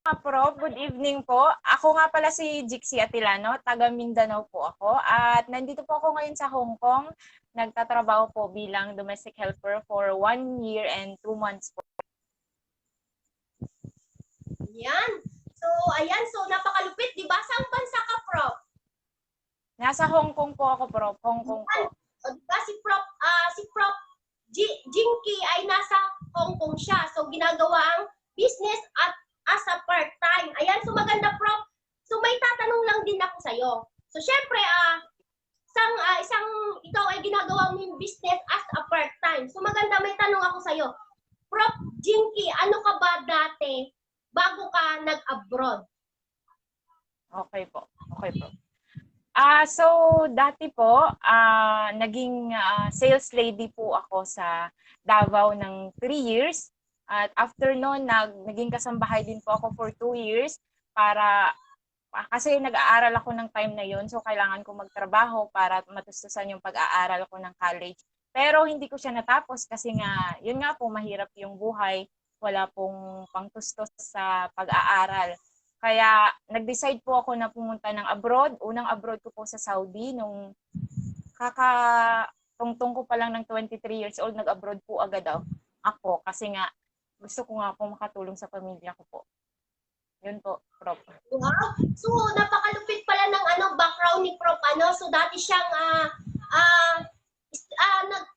Prof, good evening po. Ako nga pala si Jixie Atilano, taga Mindanao po ako. At nandito po ako ngayon sa Hong Kong. Nagtatrabaho po bilang domestic helper for 1 year and 2 months po. Yan. So, ayan. So, napakalupit, di ba? Saan bansa ka, Prof? Nasa Hong Kong po ako, Prof. Hong Kong po. O, diba si Prof Jinky ay nasa Hong Kong siya. So, ginagawa ang business at as a part-time. Ayan. So, maganda, Prof. So, may tatanong lang din ako sa'yo. So, syempre, ikaw ay ginagawa mo yung business as a part-time. So, maganda, may tanong ako sa'yo. Prof Jinky, ano ka ba dati bago ka nag-abroad? Okay po. Okay po. So, dati po, naging sales lady po ako sa Davao ng 3 years. At after noon, naging kasambahay din po ako for 2 years kasi nag-aaral ako ng time na yun. So, kailangan ko magtrabaho para matustusan yung pag-aaral ko ng college. Pero hindi ko siya natapos kasi nga, yun nga po, mahirap yung buhay. Wala pong pangtustos sa pag-aaral. Kaya nag-decide po ako na pumunta ng abroad. Unang abroad ko po sa Saudi nung kakatungtong ko pa lang ng 23 years old, nag-abroad po agad ako kasi nga gusto ko nga po makatulong sa pamilya ko po. Yun po, Prof. Wow. So, napakalupit pala ng background ni Prof. So, dati siyang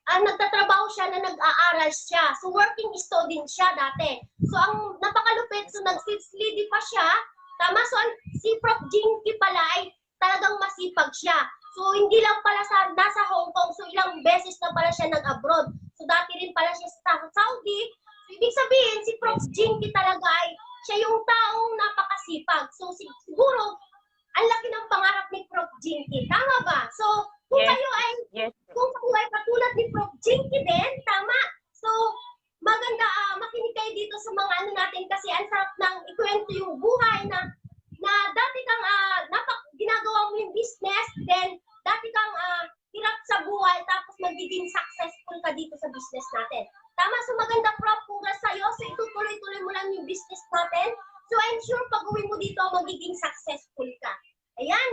nagtatrabaho siya na nag-aaral siya. So, working student siya dati. So, ang napakalupit, so nag-sales pa siya. Tama? So, si Prof. Jinky pala ay talagang masipag siya. So, hindi lang pala nasa Hong Kong. So, ilang beses na pala siya nag-abroad. So, dati rin pala siya sa Saudi. So, ibig sabihin, si Prof. Jinky talaga ay siya yung taong napakasipag. So, siguro, ang laki ng pangarap ni Prof. Jinky. Tama ba? So, kung kayo ay katulad ni Prof. Jinky din, tama? So, maganda makinig kayo dito sa mga natin kasi ang sarap ng ikwento yung buhay na dati kang ginagawa mo yung business, then dati kang hirap sa buhay, tapos magiging successful ka dito sa business natin. Tama? So, maganda, Prof. Congrats sa'yo. So, itutuloy-tuloy mo lang yung business natin. So, I'm sure pag uwi mo dito, magiging successful ka. Ayan.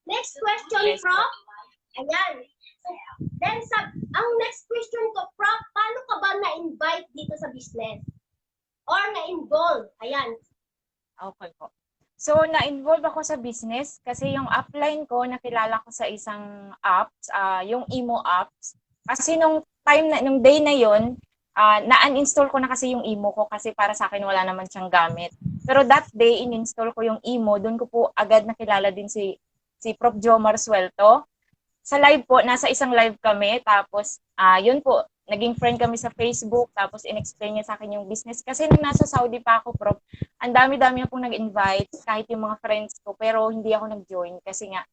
Next question, Prof. Ayan. So, then, ang next question ko, Prof, paano ka ba na-invite dito sa business? Or na-involve? Ayan. Okay po. So, na-involve ako sa business kasi yung upline ko, nakilala ko sa isang apps, yung Imo apps. Kasi nung day na yon, na-uninstall ko na kasi yung Imo ko kasi para sa akin wala naman siyang gamit. Pero that day, in-install ko yung Imo, doon ko po agad nakilala din si Prof. Jomar Suelto. Sa live po, nasa isang live kami, tapos yun po, naging friend kami sa Facebook, tapos in-explain niya sa akin yung business. Kasi nung nasa Saudi pa ako, Prof, ang dami-dami akong nag-invite, kahit yung mga friends ko, pero hindi ako nag-join kasi nga,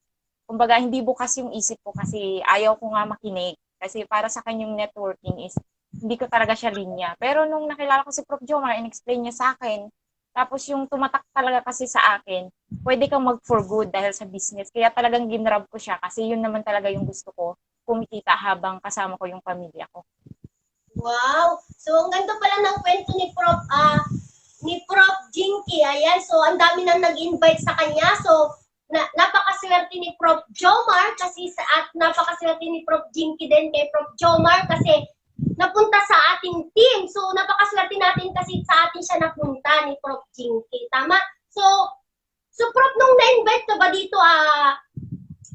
kumbaga, hindi bukas yung isip ko kasi ayaw ko nga makinig. Kasi para sa kanyang networking is, hindi ko talaga siya linya. Pero nung nakilala ko si Prof. Jomar, in-explain niya sa akin, tapos yung tumatak talaga kasi sa akin, pwede kang mag-for good dahil sa business. Kaya talagang ginrab ko siya kasi yun naman talaga yung gusto ko, kumikita habang kasama ko yung pamilya ko. Wow! So, ang ganda pala ng kwento ni Prof. Jinky. Ayan, so ang dami nang nag-invite sa kanya. So, napakaswerte ni Prof. Jomar at napakaswerte ni Prof. Jinky din kay Prof. Jomar kasi napunta sa ating team. So, napakaswerte natin kasi sa atin siya napunta ni Prof. Jinky. Tama? So Prof, nung na-invite ka ba dito,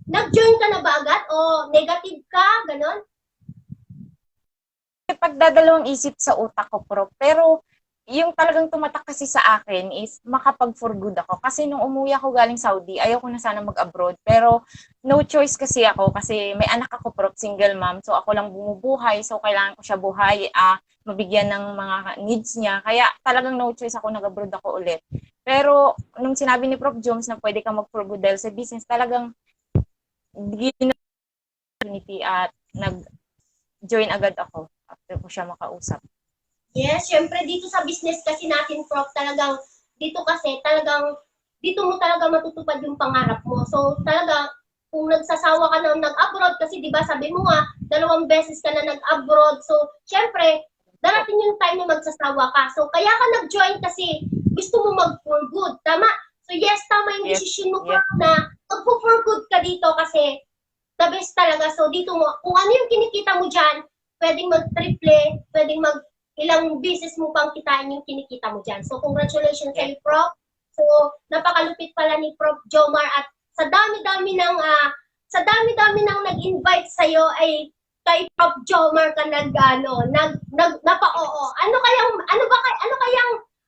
nag-join ka na ba agad o negative ka? Ganon? Pagdadalawang isip sa utak ko, Prof. Pero yung talagang tumatak kasi sa akin is makapag-for good ako. Kasi nung umuwi ako galing Saudi, ayaw ko na sana mag-abroad. Pero no choice kasi ako kasi may anak ako, Prof, single mom. So ako lang bumubuhay. So kailangan ko siya buhay, mabigyan ng mga needs niya. Kaya talagang no choice ako, nag-abroad ako ulit. Pero nung sinabi ni Prof. Jones na pwede ka mag-for good dahil sa business, talagang opportunity at nag-join agad ako after ko siya makausap. Yes, syempre dito sa business kasi natin, Prof, dito mo talaga matutupad yung pangarap mo. So talaga, kung nagsasawa ka na nag-abroad, kasi di ba sabi mo nga, 2 beses ka na nag-abroad. So syempre, darating yung time na magsasawa ka. So kaya ka nag-join kasi gusto mo mag-for good. Tama? So yes, tama yung Yes. decision mo Yes. na mag-for good ka dito kasi the best talaga. So dito mo, kung ano yung kinikita mo dyan, pwedeng mag-triple, pwedeng ilang business mo pang kitain yung kinikita mo dyan. So congratulations sa iyo, Prof. So napakalupit pala ni Prof. Jomar at sa dami-dami ng nag-invite sa iyo ay kay Prof. Jomar ka napa-oo.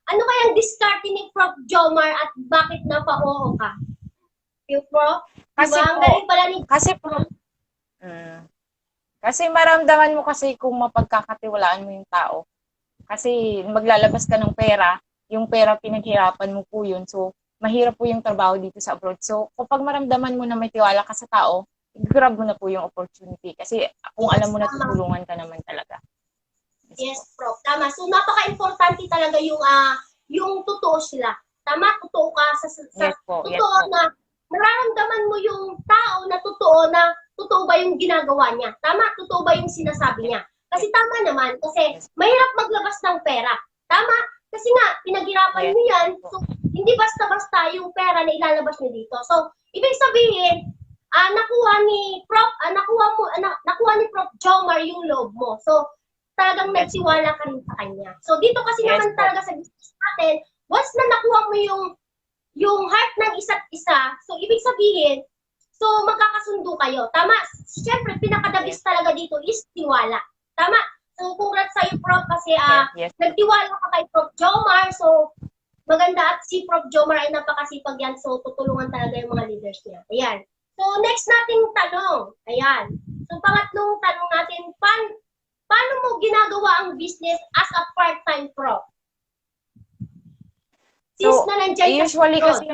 Ano kayang diskarte ni Prof. Jomar at bakit napa-oo ka? Yung Prof? Kasi Diba? Ang po, galing pala ni kasi po, kasi maramdaman mo kasi kung mapagkakatiwalaan mo yung tao. Kasi maglalabas ka ng pera, yung pera pinaghirapan mo po yun. So, mahirap po yung trabaho dito sa abroad. So, kapag maramdaman mo na may tiwala ka sa tao, grab mo na po yung opportunity. Kasi kung alam mo na tutulungan ka naman talaga. Yes, Prof. Tama. So, napaka-importante talaga yung totoo sila. Tama? Totoo ka Yes po, yes totoo po. na nararamdaman mo yung tao na totoo ba yung ginagawa niya. Tama? Totoo ba yung sinasabi niya. Kasi tama naman. Kasi mahirap maglabas ng pera. Tama? Kasi nga, pinaghirapan mo yan. So, hindi basta-basta yung pera na ilalabas niyo dito. So, ibig sabihin, nakuha ni Prof. Jomar yung loob mo. So, talagang nagtiwala ka rin sa kanya. So, dito kasi naman talaga sa business natin, once na nakuha mo yung heart ng isa't isa, so, ibig sabihin, so, magkakasundo kayo. Tama? Siyempre, pinakadabis talaga dito is tiwala. Tama? So, congrats sa'yo, Prof. Kasi nagtiwala ka kay Prof. Jomar. So, maganda at si Prof. Jomar ay napakasipag yan. So, tutulungan talaga yung mga leaders niya. Ayan. So, next nating tanong. Ayan. So, pangatlong tanong natin, paano mo ginagawa ang business as a part-time prof? Since So, na nandiyan usually kasi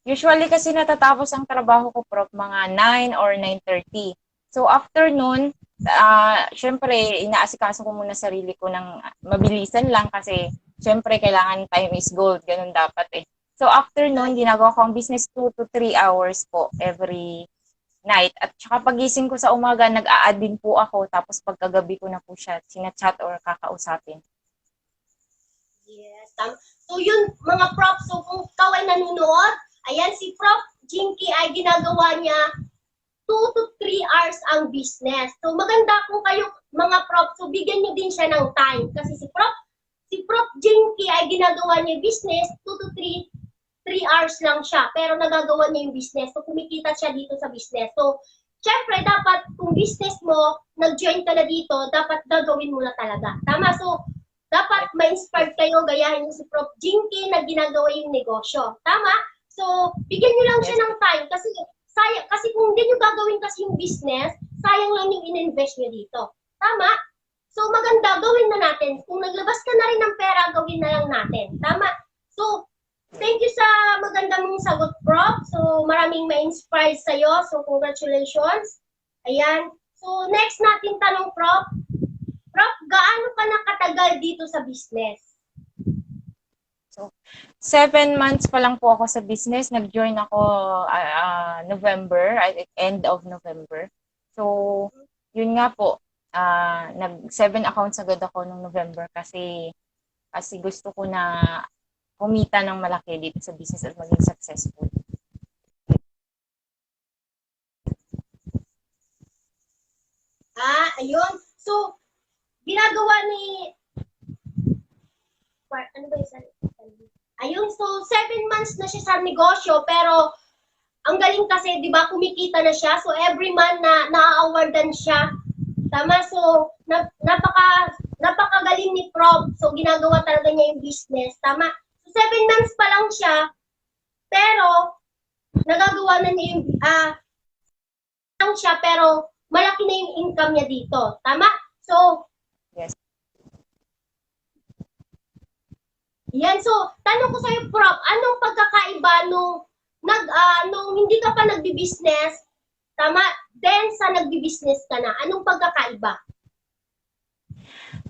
Usually kasi natatapos ang trabaho ko, Prof, mga 9 or 9:30. So, after nun, syempre, inaasikaso ko muna sarili ko ng mabilisan lang kasi syempre, kailangan time is gold. Ganun dapat eh. So, after nun, ginagawa ko ang business 2 to 3 hours po every night. At saka pagising ko sa umaga, nag-a-add din po ako. Tapos pagkagabi ko na po siya sinachat or kakausapin. Yes. So yun, mga prof, so kung ikaw ay nanonood, ayan, si Prof. Jinky ay ginagawa niya 2 to 3 hours ang business. So maganda kung kayo, mga prof, so bigyan niyo din siya ng time. Kasi si Prof. Jinky ay ginagawa niya business 2 to 3 hours lang siya, pero nagagawa niya yung business. So, kumikita siya dito sa business. So, syempre, dapat kung business mo, nag-join ka na dito, dapat gagawin mo na talaga. Tama? So, dapat ma-inspired kayo, gayahin niyo si Prof. Jinky na ginagawa yung negosyo. Tama? So, bigyan niyo lang siya ng time kasi kung hindi niyo gagawin kasi yung business, sayang lang yung in-invest niyo dito. Tama? So, maganda, gawin na natin. Kung naglabas ka na rin ng pera, gawin na lang natin. Tama? So, thank you sa maganda mong sagot, Prof. So, maraming ma-inspire sa'yo. So, congratulations. Ayan. So, next natin tanong, Prof. Prof, gaano ka nakatagal dito sa business? So, 7 months pa lang po ako sa business. Nag-join ako November, end of November. So, yun nga po. Nag-7 accounts agad ako nung November kasi gusto ko na kumita ng malaki dito sa business at maging successful. Ayun. So, ginagawa ni... Ano ba yung ayun, so 7 months na siya sa negosyo, pero ang galing kasi, di ba, kumikita na siya. So, every month na-awardan siya. Tama? So, napakagaling ni Prof. So, ginagawa talaga niya yung business. Tama? So, 7 months pa lang siya, pero nagagawa na niya yung lang siya, pero malaki na yung income niya dito. Tama? So, yes. Yan. So, tanong ko sa'yo, Prof, anong pagkakaiba nung hindi ka pa nagbi-business, tama, then sa nagbi-business ka na, anong pagkakaiba?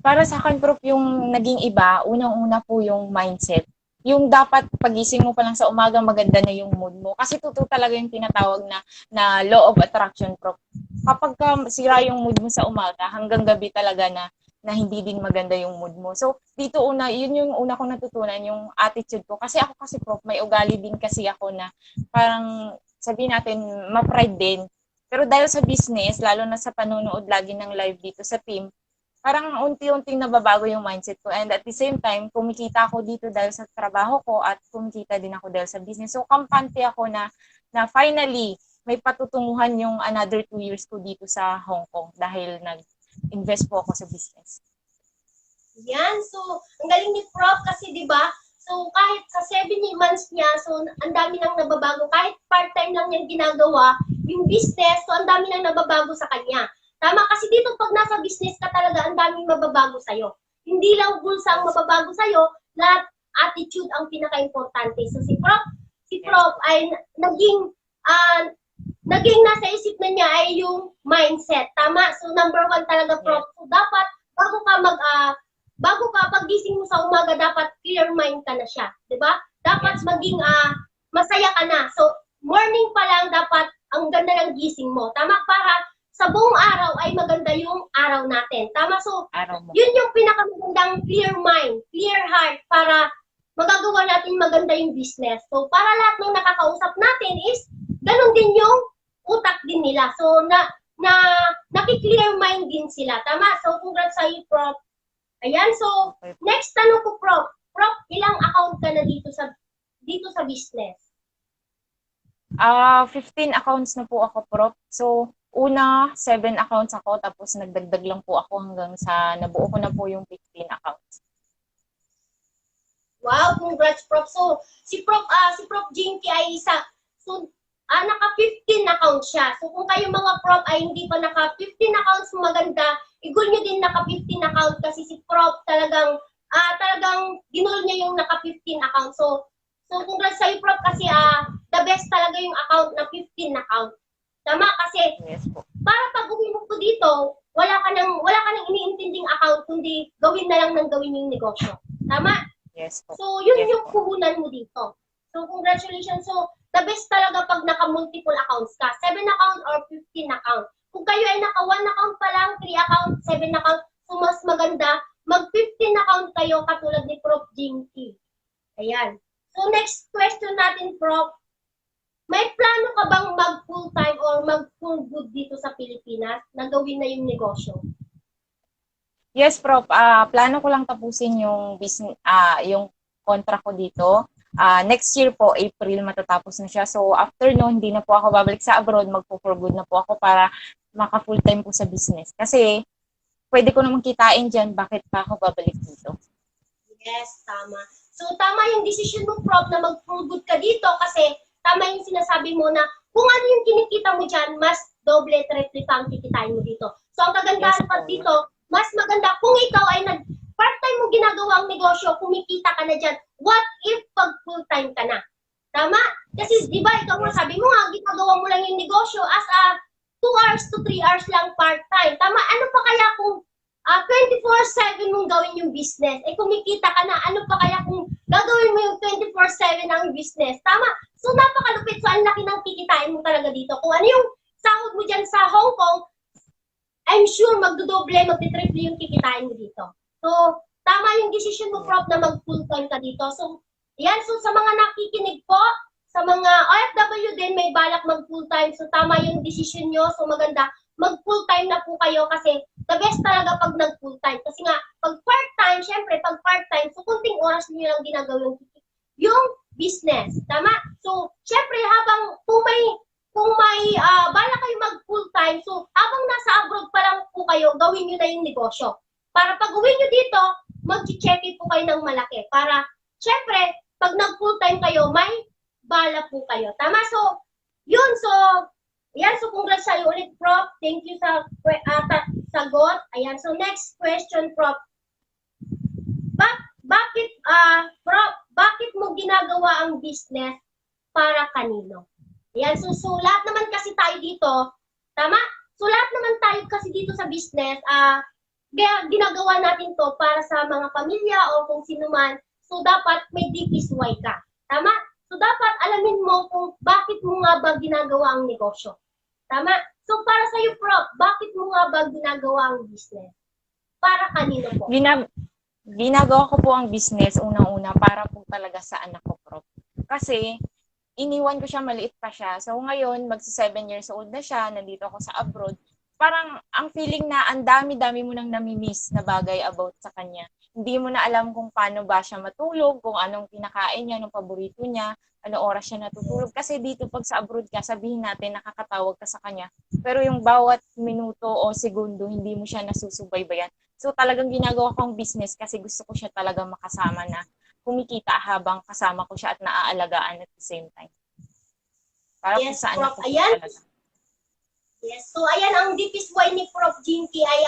Para sa akin, Prof, yung naging iba, unang-una po yung mindset. Yung dapat pagising mo pa lang sa umaga, maganda na yung mood mo. Kasi totoo talaga yung tinatawag na law of attraction, Prof. Kapag sira yung mood mo sa umaga, hanggang gabi talaga na na hindi din maganda yung mood mo. So, dito yun yung una kong natutunan, yung attitude ko. Kasi ako kasi, Prof, may ugali din kasi ako na parang, sabihin natin, ma-pride din. Pero dahil sa business, lalo na sa panonood lagi ng live dito sa team, parang unti-unting nababago yung mindset ko. And at the same time, kumikita ako dito dahil sa trabaho ko at kumikita din ako dahil sa business. So, kampante ako na finally, may patutunguhan yung another 2 years ko dito sa Hong Kong dahil nag-invest po ako sa business. Yan. So, ang galing ni Prof kasi, di ba? So, kahit sa 7 months niya, so, ang dami nang nababago. Kahit part-time lang niyang ginagawa, yung business, so, ang dami nang nababago sa kanya. Tama, kasi dito pag nasa business ka talaga, ang daming mababago sa'yo. Hindi lang bulsa ang mababago sa'yo, lahat attitude ang pinaka-importante. So, si Prof ay naging nasa isip na niya ay yung mindset. Tama? So, number 1 talaga, Prof. So, dapat, bago ka paggising mo sa umaga, dapat clear mind ka na siya. Diba? Dapat maging masaya ka na. So, morning pa lang, dapat ang ganda ng gising mo. Tama? Para sa buong araw ay maganda yung araw natin. Tama? So, yun yung pinakamagandang clear mind, clear heart para magagawa natin maganda yung business. So, para lahat ng nakakausap natin is ganun din yung utak din nila. So, naki-clear mind din sila. Tama? So, congrats sa iyo, Prof. Ayan. So, next tanong ko, Prof. Prof, ilang account ka na dito sa business? 15 accounts na po ako, Prof. So, una, 7 accounts ako, tapos nagdagdag lang po ako hanggang sa nabuo ko na po yung 15 accounts. Wow, congrats, Prof. So, si Prof Jinky ay isa. So, naka-15 account siya. So, kung kayo mga Prof ay hindi pa naka-15 accounts, maganda, i-goal nyo din naka-15 account kasi si Prof talagang ginol niya yung naka-15 account. So congrats sa'yo, Prof, kasi the best talaga yung account na 15 account. Tama? Kasi, yes, para pag uwi mo po dito, wala ka nang iniintinding account, kundi gawin na lang ng gawin yung negosyo. Tama? Yes, po. So, yun yes, yung puhunan mo dito. So, congratulations. So, the best talaga pag naka-multiple accounts ka. 7 account or 15 account. Kung kayo ay naka-1 account pa lang, 3 account, 7 account, so mas maganda, mag-15 account kayo katulad ni Prof Jinky. Ayan. So, next question natin, Prof. May plano ka bang mag-full-time or mag-full good dito sa Pilipinas na gawin na yung negosyo? Yes, Prof. Plano ko lang tapusin yung business, yung contract ko dito. Next year po, April, matatapos na siya. So, after noon, hindi na po ako babalik sa abroad. Magpo-for good na po ako para maka-full-time po sa business. Kasi, pwede ko namang kitain dyan, bakit pa ako babalik dito? Yes, tama. So, tama yung decision mo, Prof, na mag-for good ka dito kasi tama yung sinasabi mo na kung ano yung kinikita mo dyan, mas doble, triple pa ang kikitain mo dito. So, ang kagandahan pa dito, mas maganda kung ikaw ay part-time mo ginagawa ang negosyo, kumikita ka na dyan, what if pag full-time ka na? Tama? Kasi, di ba, ikaw nga sabi mo nga, ginagawa mo lang yung negosyo as 2 hours to 3 hours lang part-time. Tama? Ano pa kaya kung 24/7 mong gawin yung business? Eh, kumikita ka na, ano pa kaya kung gagawin mo yung 24/7 ang business? Tama? So, napakalupit. So, ang laki ng kikitain mo talaga dito. Kung ano yung sahod mo dyan sa Hong Kong, I'm sure magdodoble, magtitriple yung kikitain mo dito. So, tama yung decision mo, Prof, na mag-full-time ka dito. So, yan. So, sa mga nakikinig po, sa mga OFW din may balak mag-full-time. So, tama yung decision nyo. So, maganda. Mag-full-time na po kayo kasi the best talaga pag nag-full-time. Kasi nga, pag part-time, syempre, pag part-time, so, kunting oras nyo lang ginagawin yung business. Tama? So, syempre, kung may balak kayo mag-full-time, so, habang nasa abroad pa lang po kayo, gawin nyo na yung negosyo. Para pag uwi nyo dito, mag-check po kayo ng malaki. Para, syempre, pag nag-full-time kayo, may bala po kayo. Tama? So, yun. So, ayan. So, congrats sa'yo ulit, Prof. Thank you sa sagot. Ayan. So, next question, Prof. Prof, bakit mo ginagawa ang business para kanino? Ayan. So lahat naman kasi tayo dito, tama? So, lahat naman tayo kasi dito sa business, ginagawa natin to para sa mga pamilya o kung sino man. So, dapat may deep is why ka. Tama? So, dapat alamin mo kung bakit mo nga ba ginagawa ang negosyo. Tama? So, para sa'yo, Prof, bakit mo nga ba ginagawa ang business? para kanino po? Ginagawa ko po ang business unang-una para po talaga sa anak ko, Prof. Kasi iniwan ko siya, maliit pa siya. So ngayon, magsi 7 years old na siya, nandito ako sa abroad. Parang ang feeling na ang dami-dami mo nang namimiss na bagay about sa kanya. Hindi mo na alam kung paano ba siya matulog, kung anong kinakain niya, anong paborito niya, ano oras siya natutulog. Kasi dito pag sa abroad ka, sabihin natin nakakatawag ka sa kanya. Pero yung bawat minuto o segundo, hindi mo siya nasusubaybayan. So talagang ginagawa kong business kasi gusto ko siya talagang makasama na kumikita habang kasama ko siya at naaalagaan at the same time. Para po Yes, sa anak Prof. ko Ayan. talaga. Yes. So, ayan, ang DPSY ni Prof. Jinky ay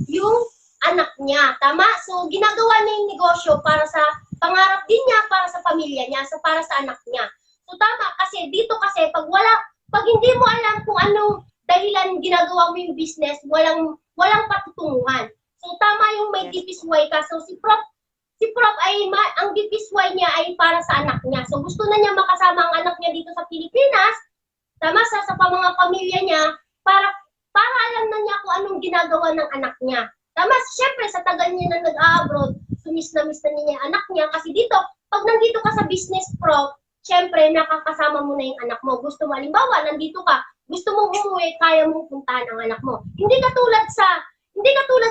yung anak niya. Tama? So, ginagawa niya yung negosyo para sa pangarap din niya, para sa pamilya niya, so para sa anak niya. So, tama. Kasi dito kasi, pag hindi mo alam kung anong dahilan ginagawa mo yung business, walang patutunguhan. So, tama yung may DPSY ka. So, si Prof ay, ang DPSY niya ay para sa anak niya. So, gusto na niya makasama ang anak niya dito sa Pilipinas, tama, sa mga pamilya niya, para alam na niya kung anong ginagawa ng anak niya. Tama, syempre, sa tagal niya na nag-abroad, miss na niya yung anak niya. Kasi dito, pag nandito ka sa business, Prof, syempre, nakakasama mo na yung anak mo. Gusto mo, halimbawa, nandito ka, gusto mong umuwi, kaya mong puntahan ang anak mo. Hindi katulad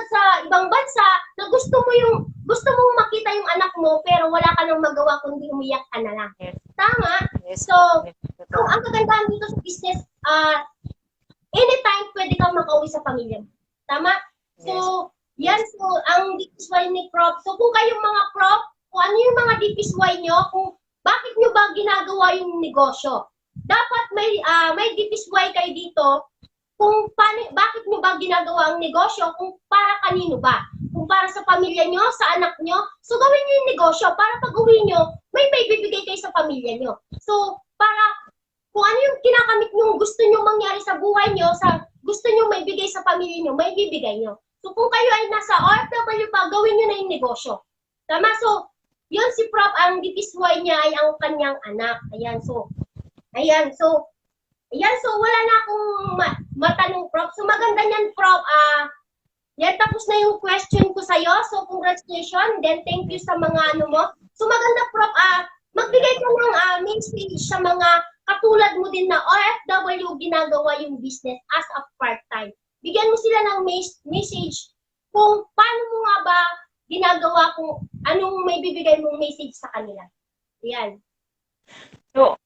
sa ibang bansa na gusto mong makita yung anak mo pero wala ka nang magawa kundi umiyak ka na lang. Yes. Tama? Yes. So, ang kagandahan dito sa business, anytime pwede kang makauwi sa pamilya mo. Tama? So, yan. So, ang DPSY ni Prof. So, kung kayong mga Prof, kung ano yung mga DPSY nyo, kung bakit nyo ba ginagawa yung negosyo. Dapat may DPSY kayo dito kung bakit nyo ba ginagawa ang negosyo, kung para kanino ba. Kung para sa pamilya nyo, sa anak nyo, so gawin nyo yung negosyo para pag uwi nyo, may bibigay kayo sa pamilya nyo. So, para kung ano yung kinakamit nyo, gusto nyo mangyari sa buhay nyo, gusto nyo may bigay sa pamilya nyo, may bibigay nyo. So, kung kayo ay nasa OFW pa, gawin nyo na yung negosyo. Tama? So, yun si Prof, ang DPSY niya ay ang kanyang anak. Ayan, so, wala na akong matanong, Prof. So, maganda niyan, Prof. Yan, tapos na yung question ko sa'yo. So, congratulations. Then, thank you sa mga mo. So, maganda, Prof. Magbigay ka ng message sa mga katulad mo din na OFW ginagawa yung business as a part-time. Bigyan mo sila ng message kung paano mo nga ba ginagawa, kung anong may bibigay mong message sa kanila. Yan.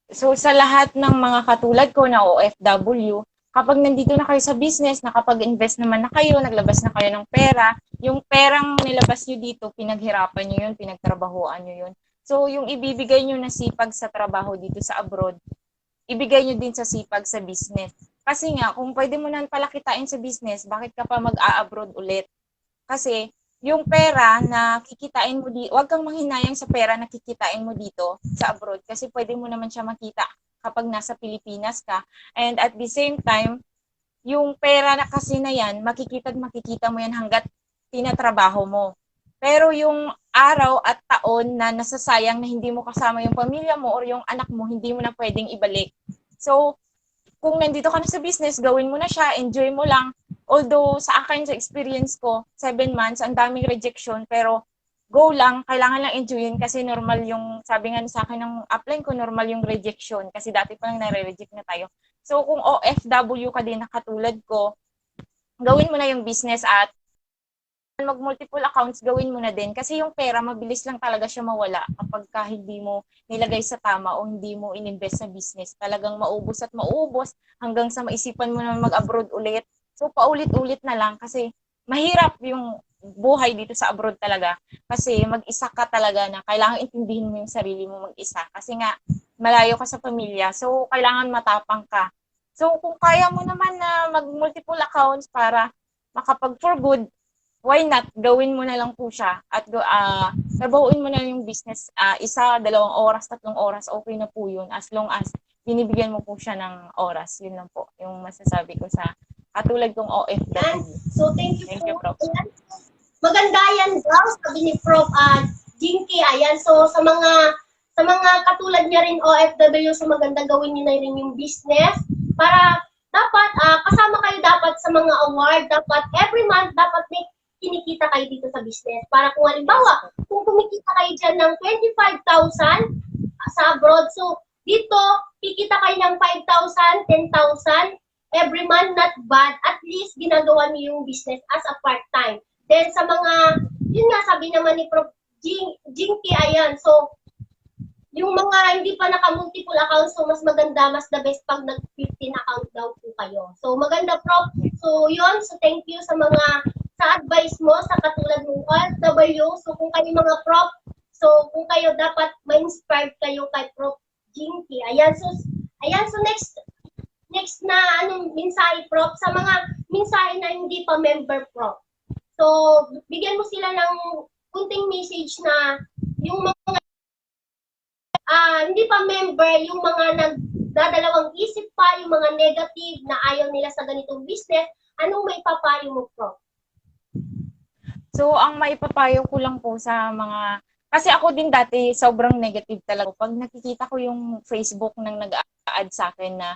So sa lahat ng mga katulad ko na OFW, kapag nandito na kayo sa business, nakapag-invest naman na kayo, naglabas na kayo ng pera, yung perang nilabas nyo dito, pinaghirapan nyo yun, pinagtrabahoan nyo yun. So yung ibibigay nyo na sipag sa trabaho dito sa abroad, ibigay nyo din sa sipag sa business. Kasi nga, kung pwede mo na palakitain sa business, bakit ka pa mag-a-abroad ulit? Kasi yung pera na kikitain mo dito, huwag kang manghinayang sa pera na kikitain mo dito sa abroad kasi pwede mo naman siya makita kapag nasa Pilipinas ka. And at the same time, yung pera na kasi na yan, makikita mo yan hanggat tinatrabaho mo. Pero yung araw at taon na nasasayang na hindi mo kasama yung pamilya mo or yung anak mo, hindi mo na pwedeng ibalik. So, kung nandito ka na sa business, gawin mo na siya, enjoy mo lang. Although sa akin, sa experience ko, 7 months, ang daming rejection, pero go lang, kailangan lang enjoyin kasi normal yung, sabi nga sa akin ng upline ko, normal yung rejection kasi dati pa lang nare-reject na tayo. So kung OFW ka din na katulad ko, gawin mo na yung business at mag-multiple accounts, gawin mo na din kasi yung pera, mabilis lang talaga siya mawala kapag hindi mo nilagay sa tama o hindi mo ininvest sa business. Talagang maubos at maubos hanggang sa maisipan mo na mag-abroad ulit. So, paulit-ulit na lang kasi mahirap yung buhay dito sa abroad talaga. Kasi mag-isa ka talaga na kailangan intindihin mo yung sarili mo mag-isa. Kasi nga, malayo ka sa pamilya. So, kailangan matapang ka. So, kung kaya mo naman na mag-multiple accounts para makapag-for good, why not? Gawin mo na lang po siya. At trabahuin mo na yung business. 1, 2 oras, 3 oras, okay na po yun. As long as binibigyan mo po siya ng oras. Yun lang po yung masasabi ko sa katulad kong OFW. So, thank you, Prof. Maganda yan daw, sabi ni Prof. Jinky. Ayan, so sa mga katulad niya rin OFW, so maganda gawin niyo na rin yung business para dapat kasama kayo dapat sa mga award. Dapat every month, dapat kinikita kayo dito sa business. Para kung halimbawa, kung kumikita kayo dyan ng 25,000 sa abroad, so dito, kikita kayo ng 5,000, 10,000 every month, not bad. At least, ginagawa niyo yung business as a part-time. Then, sa mga, yun nga, sabi naman ni Prof. Jinky, ayan. So, yung mga hindi pa naka-multiple accounts, so mas maganda, mas the best pag nag-15 account daw po kayo. So, maganda, Prof. So, yun. So, thank you sa mga, sa advice mo, sa katulad ng OFW. So, kung kayo mga Prof, so, kung kayo dapat ma-inspired kayo kay Prof. Jinky. Ayan, so next na anong mensahe, Prof, sa mga mensahe na hindi pa member, Prof. So, bigyan mo sila ng kunting message na yung mga hindi pa member, yung mga nagdadalawang isip pa, yung mga negative na ayaw nila sa ganitong business, anong may papayo mo, Prof? So, ang maipapayo ko lang po sa mga, kasi ako din dati sobrang negative talaga. Pag nakikita ko yung Facebook nang nag-a-add sa akin na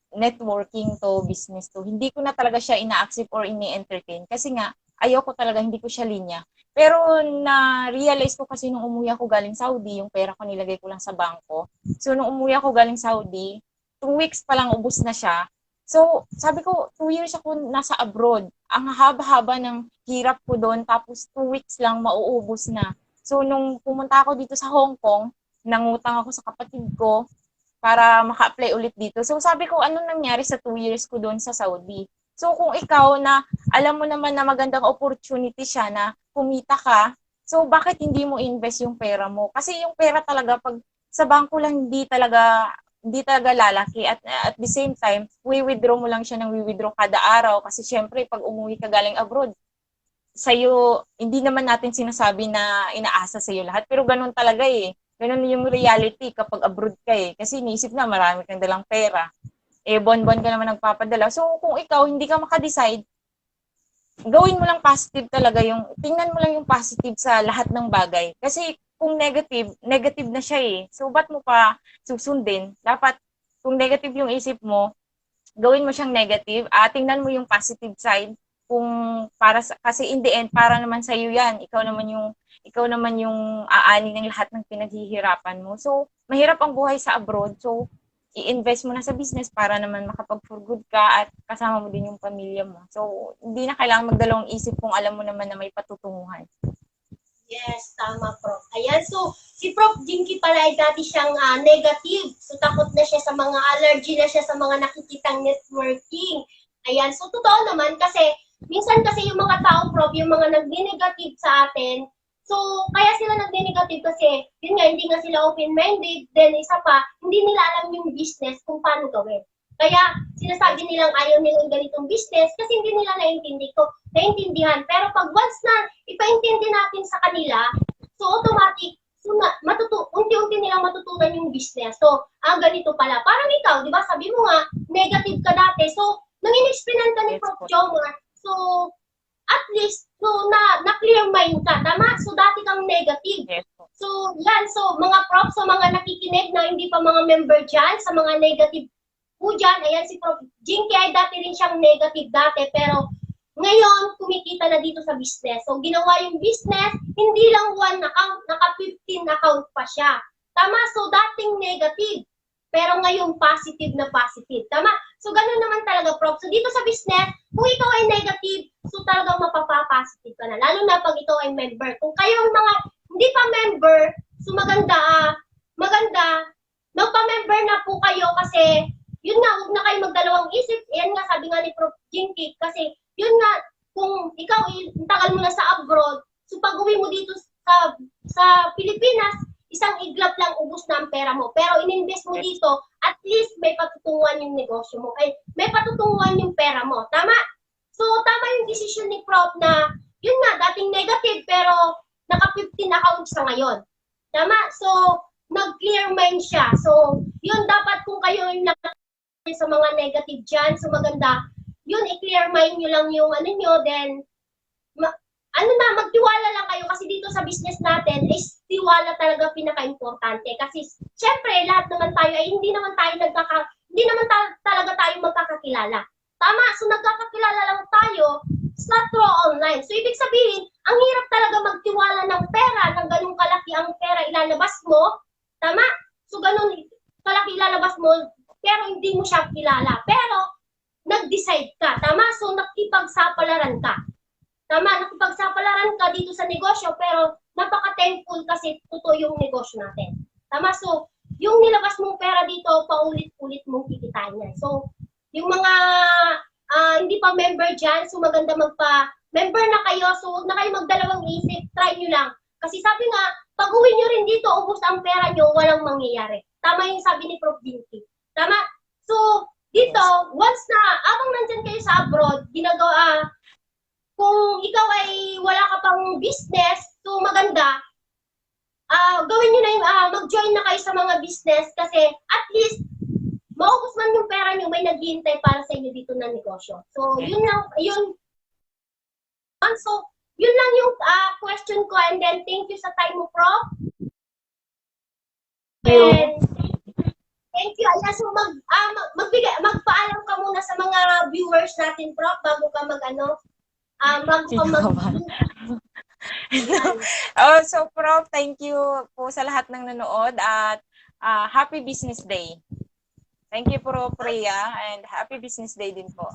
networking to, business to, hindi ko na talaga siya ina-accept or ini-entertain. Kasi nga, ayoko talaga, hindi ko siya linya. Pero na-realize ko kasi nung umuwi ako galing Saudi, yung pera ko nilagay ko lang sa bangko. So, nung umuwi ako galing Saudi, 2 weeks pa lang ubos na siya. So, sabi ko, 2 years ako nasa abroad. Ang haba-haba ng hirap ko doon, tapos 2 weeks lang mauubos na. So, nung pumunta ako dito sa Hong Kong, nangutang ako sa kapatid ko para maka-apply ulit dito. So, sabi ko, anong nangyari sa 2 years ko doon sa Saudi? So, kung ikaw na alam mo naman na magandang opportunity siya na kumita ka, so bakit hindi mo invest yung pera mo? Kasi yung pera talaga, pag sa bangko lang, hindi talaga lalaki. At the same time, withdraw mo lang siya ng withdraw kada araw. Kasi syempre, pag umuwi ka galing abroad, sa'yo, hindi naman natin sinasabi na inaasa sa'yo lahat, pero ganun talaga eh. Ganun yung reality kapag abroad ka eh. Kasi iniisip na marami kang dalang pera. Eh, bon-bon ka naman nagpapadala. So, kung ikaw hindi ka makadecide, gawin mo lang positive talaga yung, tingnan mo lang yung positive sa lahat ng bagay. Kasi kung negative na siya eh. So, ba't mo pa susundin? Dapat, kung negative yung isip mo, gawin mo siyang negative, tingnan mo yung positive side. Kung kasi in the end para naman sa iyo 'yan, ikaw naman yung aani ng lahat ng pinaghihirapan mo. So mahirap ang buhay sa abroad, so i-invest mo na sa business para naman makapag-for good ka at kasama mo din yung pamilya mo. So hindi na kailangan magdalawang isip kung alam mo naman na may patutunguhan. Yes, tama, Prof. Ayan, so si Prof. Jinky pala ay dati siyang negative. So takot na siya sa mga allergy na siya sa mga nakikitang networking. Ayan, so totoo naman kasi minsan kasi yung mga tao, Prof, yung mga nag-negative sa atin, so kaya sila nag-negative kasi yun nga, hindi nga sila open-minded, then isa pa, hindi nila alam yung business kung paano gawin. Kaya sinasabi nilang ayaw nilang ganitong business kasi hindi nila naintindihan. Pero pag once na ipaintindi natin sa kanila, so automatic, so unti-unti nilang matutunan yung business. So, ganito pala. Parang ikaw, di ba, sabi mo nga, negative ka dati. So, nang in-explainan ka ni Prof. Jomar, so, at least, so, na-clear mind ka, tama? So, dati kang negative. Yes. So, yan. So, mga Prof, so mga nakikinig na hindi pa mga member dyan, sa mga negative po dyan, ayan si Prof. Jinky ay dati rin siyang negative dati, pero ngayon, kumikita na dito sa business. So, ginawa yung business, hindi lang 1 account, naka-15 account pa siya. Tama? So, dating negative, pero ngayon positive na positive. Tama? So, ganun naman talaga, Prof. So, dito sa business, kung ikaw ay negative, so talagang mapapa-positive ka na. Lalo na pag ikaw ay member. Kung kayong mga hindi pa member, so maganda, magpa-member na po kayo kasi yun nga, huwag na kayo magdalawang isip. Yan nga, sabi nga ni Prof. Jinky, kasi yun nga, kung ikaw tagal mo na sa abroad, so pag-uwi mo dito sa Pilipinas, isang iglap lang ubos na ang pera mo. Pero ininvest mo dito, at least may patutunguhan yung negosyo mo. Ay, may patutunguhan yung pera mo. Tama? So, tama yung decision ni Prof na, yun nga, dating negative, pero naka-15 accounts sa ngayon. Tama? So, nag-clear mind siya. So, yun dapat kung kayo yung sa mga negative dyan, so maganda, yun, i-clear mind nyo lang yung ano nyo, then, magtiwala lang kayo kasi dito sa business natin, is tiwala talaga pinaka-importante. Kasi, syempre, lahat naman tayo, ay hindi naman talaga tayo magkakakilala. Tama, so nagkakakilala lang tayo, it's not through online. So, ibig sabihin, ang hirap talaga magtiwala ng pera, ng ganung kalaki ang pera ilalabas mo. Tama? So, ganun kalaki ilalabas mo, pero hindi mo siya kilala. Pero, nag-decide ka. Tama? So, nakipagsapalaran ka. Tama? Nakipagsapalaran ka dito sa negosyo, pero napaka-thankful kasi totoo yung negosyo natin. Tama? So, yung nilabas mong pera dito, paulit-ulit mong kikitain yan. So, yung mga hindi pa member dyan, so maganda magpa-member na kayo. So, huwag na kayo magdalawang isip. Try nyo lang. Kasi sabi nga, pag uwi nyo rin dito, ubos ang pera nyo, walang mangyayari. Tama yung sabi ni Prof. Dinky. Tama? So, dito, once na, abang nandyan kayo sa abroad, ginagawa, kung ikaw ay wala ka pang business, so maganda, gawin nyo na yung, mag-join na kayo sa mga business kasi at least, maubos man yung pera nyo, may naghihintay para sa inyo dito na negosyo. So, yun lang, yun. So, yun lang yung question ko and then thank you sa time mo, Prof. And thank you. Ayan, so magpaalam ka muna sa mga viewers natin, Prof, bago ka So, Prof, thank you po sa lahat ng nanood at happy business day. Thank you, Prof. Rhea, and happy business day din po.